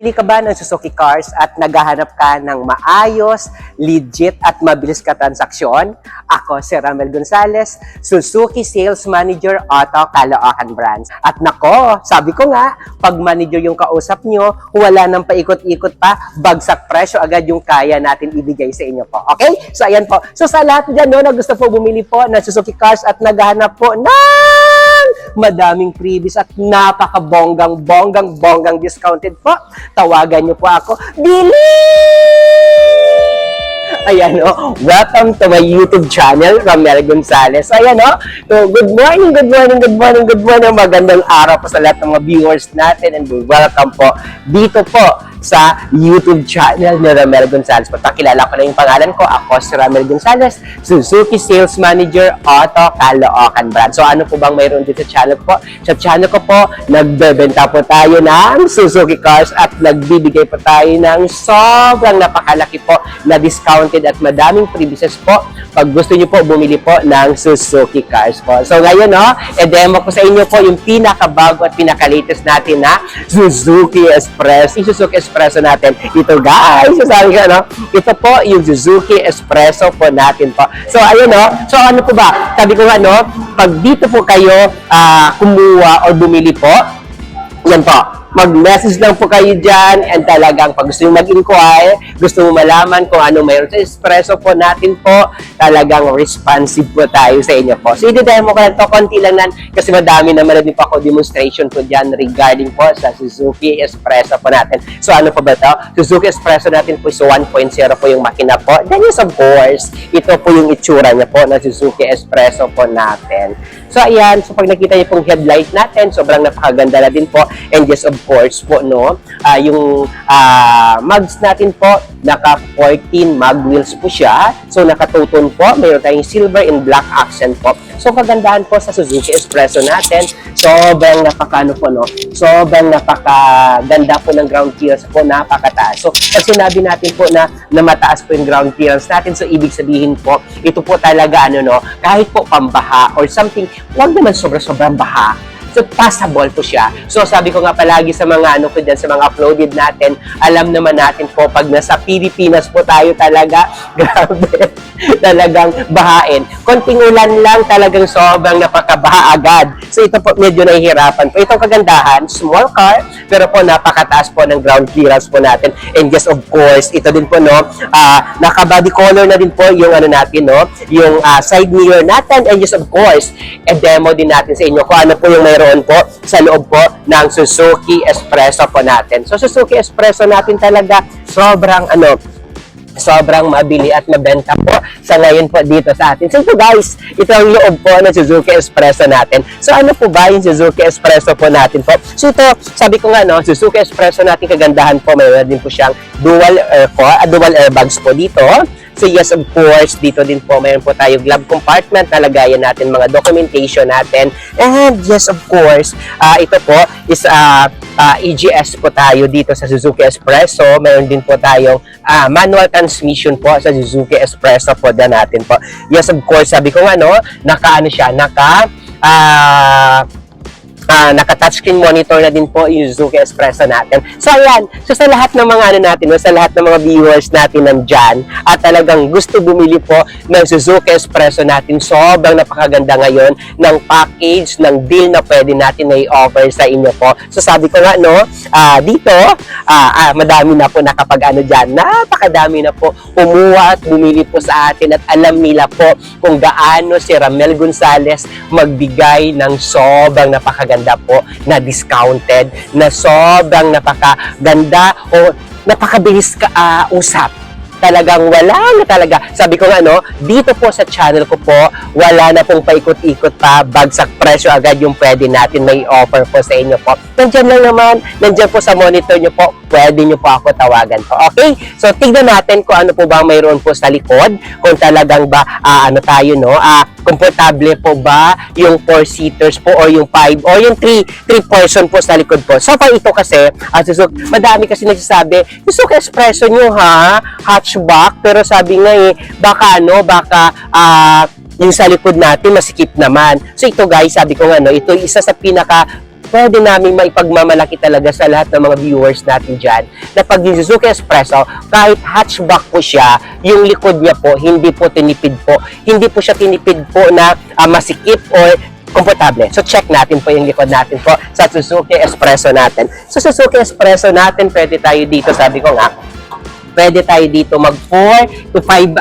Pili ka ba ng Suzuki Cars at naghahanap ka ng maayos, legit at mabilis ka transaksyon? Ako si Ramel Gonzalez, Suzuki Sales Manager Auto Caloocan Branch. At nako, sabi ko nga, pag manager yung kausap nyo, wala nang paikot-ikot pa, bagsak presyo agad yung kaya natin ibigay sa inyo po. Okay? So ayan po. So sa lahat dyan no, na gusto po bumili po ng Suzuki Cars at naghahanap po ng madaming freebies at napaka-bonggang discounted po, tawagan niyo po ako. Bili! Ayan o, welcome to my YouTube channel, Ramel Gonzalez. Ayan o, so good morning. Magandang araw po sa lahat ng mga viewers natin and welcome po dito po sa YouTube channel ni Ramel Gonzalez. Pakilala ko na yung pangalan ko. Ako si Ramel Gonzalez, Suzuki Sales Manager Auto Caloocan Branch. So ano po bang mayroon dito sa channel po? Sa channel ko po, nagbebenta po tayo ng Suzuki Cars at nagbibigay po tayo ng sobrang napakalaki po na discounted at madaming freebies po pag gusto niyo po bumili po ng Suzuki Cars po. So ngayon demo ko sa inyo po yung pinakabago at pinaka-latest natin na Suzuki Express. Yung Suzuki Espresso natin. Ito guys, sabi ko, ito po yung Suzuki Espresso po natin po. So ayun so ano po ba? Sabi ko pag dito po kayo kumuha o bumili po, yan po. Mag-message lang po kayo dyan and talagang pag gusto nyo mag-inquire, gusto mo malaman kung ano mayroon sa espresso po natin po, talagang responsive po tayo sa inyo po. So, i-demo ko lang to, konti lang kasi madami naman na din po ako demonstration po dyan regarding po sa Suzuki Espresso po natin. So, ano po ba ito? Suzuki Espresso natin po is 1.0 po yung makina po. Then yes, of course, ito po yung itsura niya po na Suzuki Espresso po natin. So, ayan. So, pag nakita niyo pong headlight natin, sobrang napakaganda na din po. And yes, of course po, yung mugs natin po, naka 14 mug wheels po siya. So, naka-two-tone po. Mayroon tayong silver and black accent po. So, kagandahan po sa Suzuki Espresso natin, sobrang sobrang napakaganda po ng ground clearance po, napakataas. So, pag sinabi natin po na mataas po yung ground clearance natin, so ibig sabihin po, ito po talaga, kahit po pambaha or something, huwag naman sobrang baha. So, passable po siya. So, sabi ko nga palagi sa mga sa mga uploaded natin, alam naman natin po, pag nasa Pilipinas po tayo talaga, grabe, talagang bahain. Konting ulan lang, talagang sobrang napakabaha agad. So, ito po, medyo nahihirapan po. Itong kagandahan, small car, pero po, napakataas po ng ground clearance po natin. And yes, of course, ito din po, naka-body color na din po yung natin, yung side mirror natin. And yes, of course, demo din natin sa inyo kung ano po yung mayroon po sa loob po ng Suzuki Espresso po natin. So, Suzuki Espresso natin talaga sobrang sobrang mabili at mabenta po sa ngayon po dito sa atin. So ito guys, ito ang loob po ng Suzuki Espresso natin. So ano po ba yung Suzuki Espresso po natin po? So ito, sabi ko nga Suzuki Espresso natin kagandahan po, mayroon din po siyang dual airbags po dito. So yes, of course, dito din po mayroon po tayo glove compartment na lagayan natin mga documentation natin. And yes, of course, ito po is EGS po tayo dito sa Suzuki Espresso. Mayroon din po tayong manual transmission po sa Suzuki Espresso po din natin po. Yes, of course, sabi ko nga naka-touchscreen monitor na din po yung Suzuki Espresso natin. So, ayan. So, sa lahat ng mga sa lahat ng mga viewers natin nandyan at talagang gusto bumili po ng Suzuki Espresso natin, sobrang napakaganda ngayon ng package, ng deal na pwede natin na i-offer sa inyo po. So, sabi ko nga, dito, madami na po dyan. Napakadami na po umuha at bumili po sa atin at alam nila po kung gaano si Ramel Gonzalez magbigay ng sobrang napakaganda po na discounted, na sobrang napakaganda o napakabilis usap. Talagang wala na talaga. Sabi ko nga dito po sa channel ko po, wala na pong paikot-ikot pa, bagsak presyo agad yung pwede natin may offer po sa inyo po. Nandiyan lang naman, nandiyan po sa monitor nyo po, pwede nyo po ako tawagan po. Okay? So, tignan natin kung ano po ba mayroon po sa likod, kung talagang ba, komportable po ba yung 4-seaters po or yung 5 or yung 3-person po sa likod po. So, ito kasi, madami kasi nagsasabi, Suzuki Espresso nyo hatchback, pero sabi nga baka yung sa likod natin masikip naman. So ito guys, sabi ko nga ito isa sa pinaka pwede namin maipagmamalaki talaga sa lahat ng mga viewers natin dyan na pag yung Suzuki Espresso, kahit hatchback po siya, yung likod niya po, hindi po tinipid po. Hindi po siya tinipid po na masikip or komportable. So, check natin po yung likod natin po sa Suzuki Espresso natin. Sa Suzuki Espresso natin, pwede tayo dito, sabi ko nga, pwede tayo dito mag 4 to 5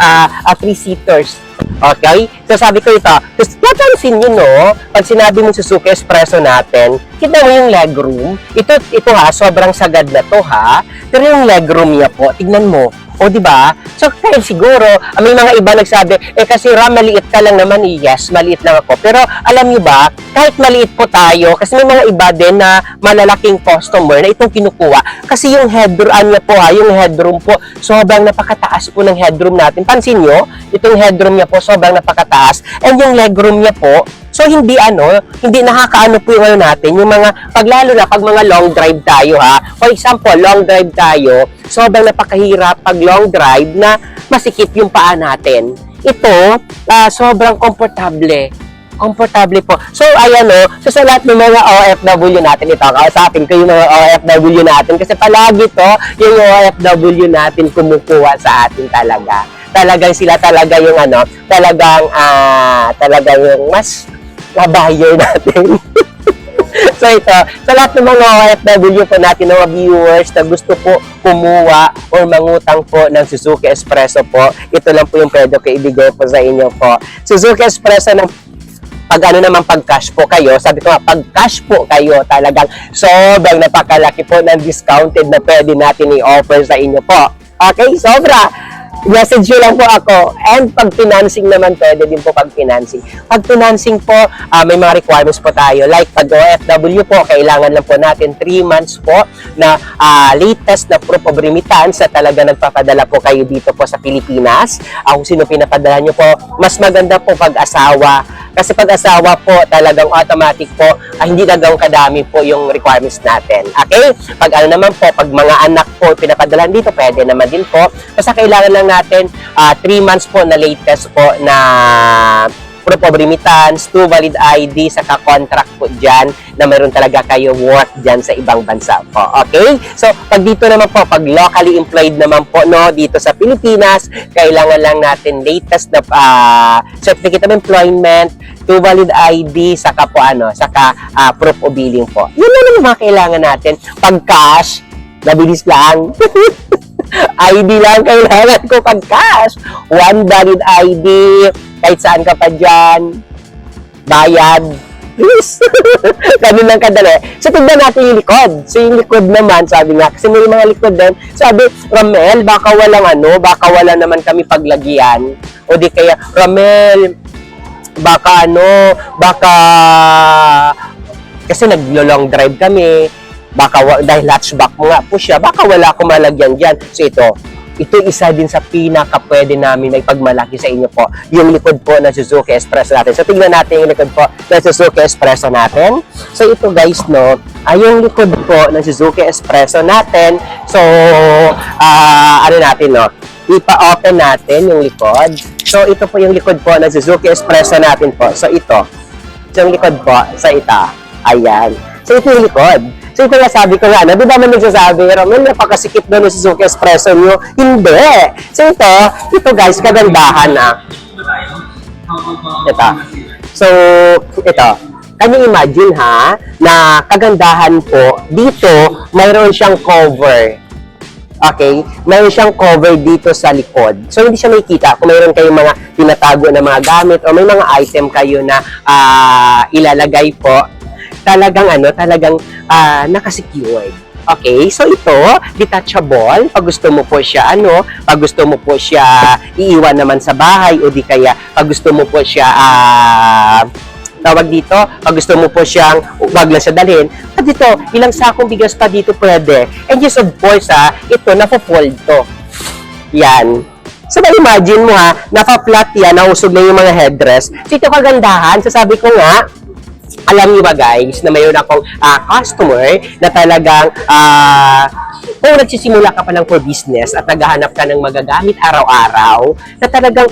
3-seaters. Okay? So, sabi ko ito, tapos napansin nyo, no, pag sinabi mo Suzuki Espresso natin, kita mo yung legroom. Ito ha, sobrang sagad na to ha. Pero yung legroom niya po, tignan mo. O, di ba? So, kahit siguro, may mga iba nagsabi, kasi Ram, maliit ka lang naman. Yes, maliit lang ako. Pero, alam niyo ba, kahit maliit po tayo, kasi may mga iba din na malalaking customer na itong kinukuha. Kasi yung headroom, niya po ha, yung headroom po, sobrang napakataas po ng headroom natin. Pansin nyo, itong headroom niya po, sobrang napakataas. And yung legroom niya po, so hindi nakakaano po yung natin, yung mga, paglalo na pag mga long drive tayo ha, for example, long drive tayo, sobrang napakahirap pag long drive na masikip yung paa natin. Ito, sobrang komportable po. So, ayan so sa lahat ng mga OFW natin, ito, kausapin ko yung mga OFW natin kasi palagi to, yung OFW natin kumukuha sa atin talaga. Talagang sila talaga yung talagang yung mas buyer natin. So ito, sa lahat ng mga OFW po natin, mga viewers na gusto po kumuha or mangutang po ng Suzuki Espresso po, ito lang po yung pwede ko ibigay po sa inyo po. Suzuki Espresso ng pag pag cash po kayo, sabi ko nga, pag cash po kayo, talagang sobrang napakalaki po ng discounted na pwede natin i-offer sa inyo po. Okay, sobra. Message nyo lang po ako. And pag financing naman, pwede din po pag financing. Pag financing po, may mga requirements po tayo. Like pag OFW po, kailangan lang po natin 3 months po na latest na proof of remittance na talaga nagpapadala po kayo dito po sa Pilipinas. Kung sino pinapadala nyo po, mas maganda po pag asawa. Kasi pag asawa po, talagang automatic po, hindi talagang kadami po yung requirements natin. Okay? Pag naman po, pag mga anak po pinapadala dito, pwede naman din po. Basta kailangan lang natin 3 months po na latest po na proof of remittance, 2 valid ID, saka contract po dyan na mayroon talaga kayo work dyan sa ibang bansa po. Okay? So, pag dito naman po, pag locally employed naman po, dito sa Pilipinas, kailangan lang natin latest na certificate of employment, 2 valid ID, saka po saka proof of billing po. Yun na naman mga kailangan natin. Pag cash, nabilis lang. ID lang kailangan ko pag cash. 1 valid ID, kahit saan ka pa dyan, bayad, please. Ganun lang kadali. So, tignan natin yung likod. So, yung likod naman, sabi nga, kasi may mga likod din, sabi, Ramel, baka wala naman kami paglagyan. O di kaya, Ramel, baka kasi naglo-long drive kami, dahil hatchback mo nga po siya, baka wala akong malagyan dyan. So, ito isa din sa pinaka pwede namin na ipagmalaki sa inyo po, yung likod po ng Suzuki Espresso natin. So, tignan natin yung likod po ng Suzuki Espresso natin. So, ito guys, yung likod po ng Suzuki Espresso natin. So, ipa-open natin yung likod. So, ito po yung likod po ng Suzuki Espresso natin po. So, ito. So, yung likod po sa ayan. So, ito yung likod. So, ito nga sabi ko nga, di ba man nagsasabi, Ramel, napakasikip na ng Suzuki Espresso nyo? Hindi! So, ito guys, kagandahan Ito. So, ito. Can you imagine na kagandahan po, dito, mayroon siyang cover. Okay? Mayroon siyang cover dito sa likod. So, hindi siya makikita kung mayroon kayong mga tinatago na mga gamit o may mga item kayo na ilalagay po. Talagang naka-secured. Okay, so ito, detachable. Pag gusto mo po siya, iiwan naman sa bahay o di kaya pag gusto mo po siya, pag gusto mo po siyang, wag lang siya dalhin, at dito, ilang sakong bigas pa dito pwede. And yes, of course, ito, napo-fold to. Yan. So, imagine mo naka-flat yan, nausog na yung mga headrest. So, ito kagandahan, sasabi ko nga, alam niyo ba guys, na mayroon akong customer na talagang kung nagsisimula ka pa lang for business at naghahanap ka ng magagamit araw-araw, na talagang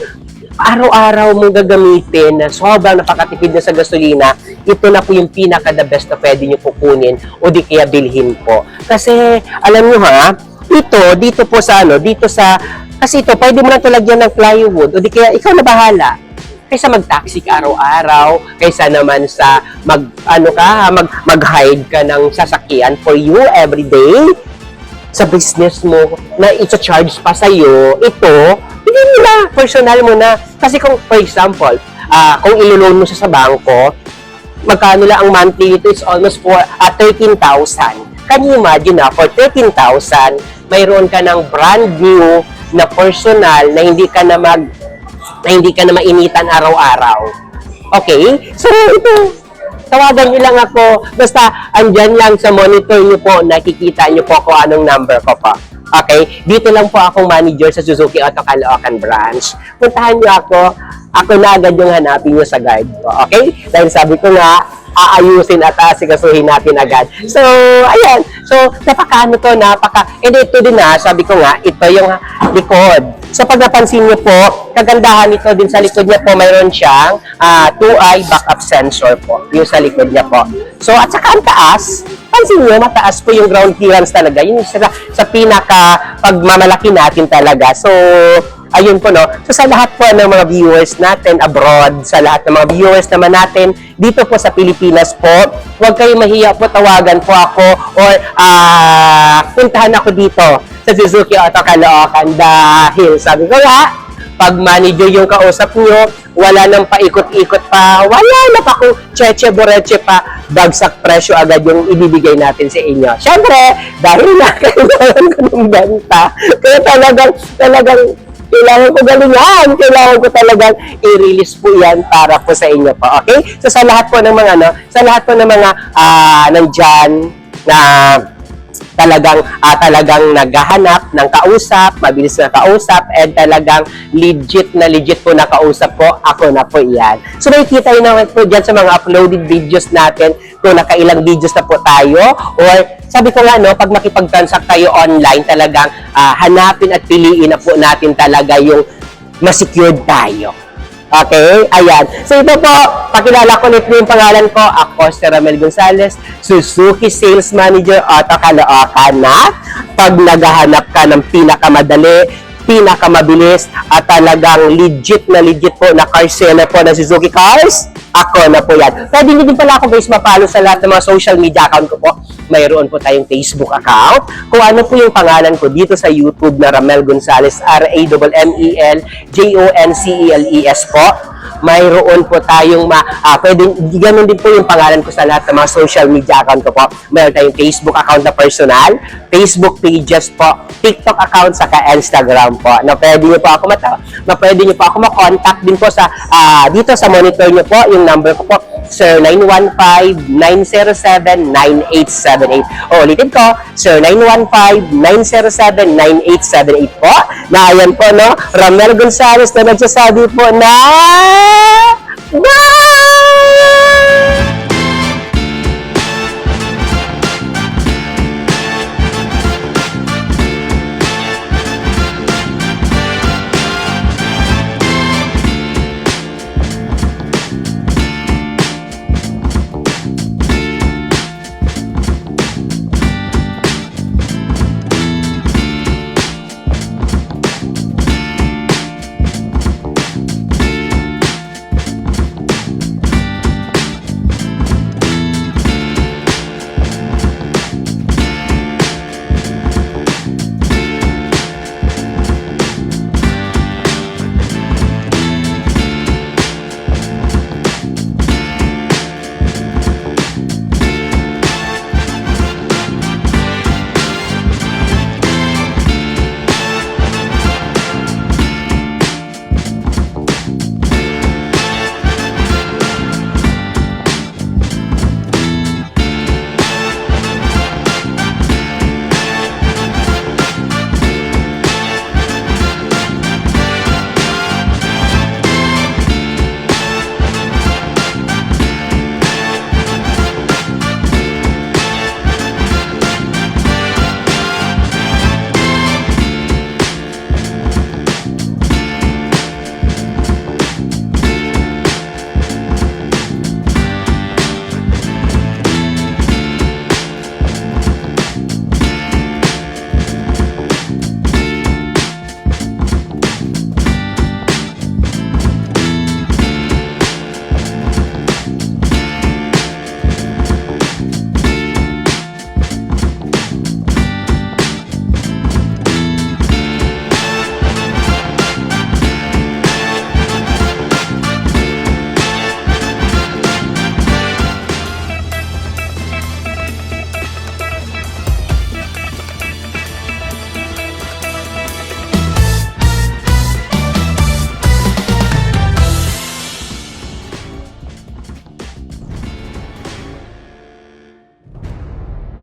araw-araw mong gagamitin na sobrang napakatipid na sa gasolina, ito na po yung pinaka-the best na pwede nyo kukunin o di kaya bilhin po. Kasi, alam nyo ha, dito po sa kasi ito, pwede mo na ito lagyan ng plywood o di kaya ikaw na bahala. Kaysa mag-taxi ka araw-araw, kaysa naman sa mag-hide ka ng sasakyan for you every day, sa business mo, na i-charge pa sa'yo, ito, bigyan mo na, personal mo na. Kasi kung, for example, kung ilo-loan mo siya sa bangko, magkano lang ang monthly nito is almost for 13,000. Can you imagine na, for 13,000, mayroon ka ng brand new na personal na hindi ka na mainitan araw-araw. Okay? So, ito, tawagan niyo lang ako. Basta, andyan lang sa monitor niyo po, nakikita niyo po kung anong number ko po. Okay? Dito lang po akong manager sa Suzuki Auto Caloocan branch. Puntahan niyo ako. Ako na agad yung hanapin niyo sa guide ko. Okay? Dahil sabi ko nga, aayusin at asikasuhin natin agad. So, ayan. So, and ito din sabi ko nga, ito yung likod. So, pag napansin niyo po, kagandahan nito din sa likod niya po, mayroon siyang 2-eye backup sensor po, yung sa likod niya po. So, at saka ang taas, pansin niyo, mataas po yung ground clearance talaga. Yun sa pinaka pagmamalaki natin talaga. So, ayun po, no? So, sa lahat po ng mga viewers natin abroad, sa lahat ng mga viewers naman natin dito po sa Pilipinas po, huwag kayong mahiya po, tawagan po ako or puntahan ako dito sa Suzuki Auto Caloocan dahil sabi ko nga, pag manager yung kausap nyo, wala nang paikot-ikot pa, wala na pa kung cheche-boreche pa, bagsak presyo agad yung ibibigay natin sa inyo. Siyempre, dahil na kailangan ko ng benta, kaya talagang kailangan ko galingan, kailangan ko talagang i-release po yan para po sa inyo po, okay? So sa lahat po ng mga nandyan na talagang naghahanap ng kausap, mabilis na kausap, and talagang legit po na kausap po, ako na po yan. So nakikita nyo naman po dyan sa mga uploaded videos natin kung nakailang videos na po tayo, or sabi ko nga, no, pag makipag-transact tayo online, talagang hanapin at piliin na po natin talaga yung ma-secured tayo. Okay? Ayan. So ito po, pakilala ko ulit yung pangalan ko. Ako si Ramel Gonzales, Suzuki Sales Manager Auto Caloocan, na pag naghahanap ka ng pinakamadali, pinakamabilis, at talagang legit po na car seller po na Suzuki Cars, ako na po yan. Pwede nyo din pala ako guys mapalo sa lahat ng mga social media account ko po. Mayroon po tayong Facebook account. Kung ano po yung pangalan ko dito sa YouTube na Ramel Gonzales, RAMELGONCELES po. Mayroon po tayong ganun din po yung pangalan ko sa lahat ng mga social media account ko po. Mayroon tayong Facebook account na personal, Facebook pages po, TikTok account, saka Instagram po. Na pwede niyo po ako ma-contact din po sa dito sa monitor niyo po, yung number ko po, 0915-907-9878. Ulitin ko, 0915-907-9878 po. Na ayan po, no, Ramel Gonzales na nagsasabi po na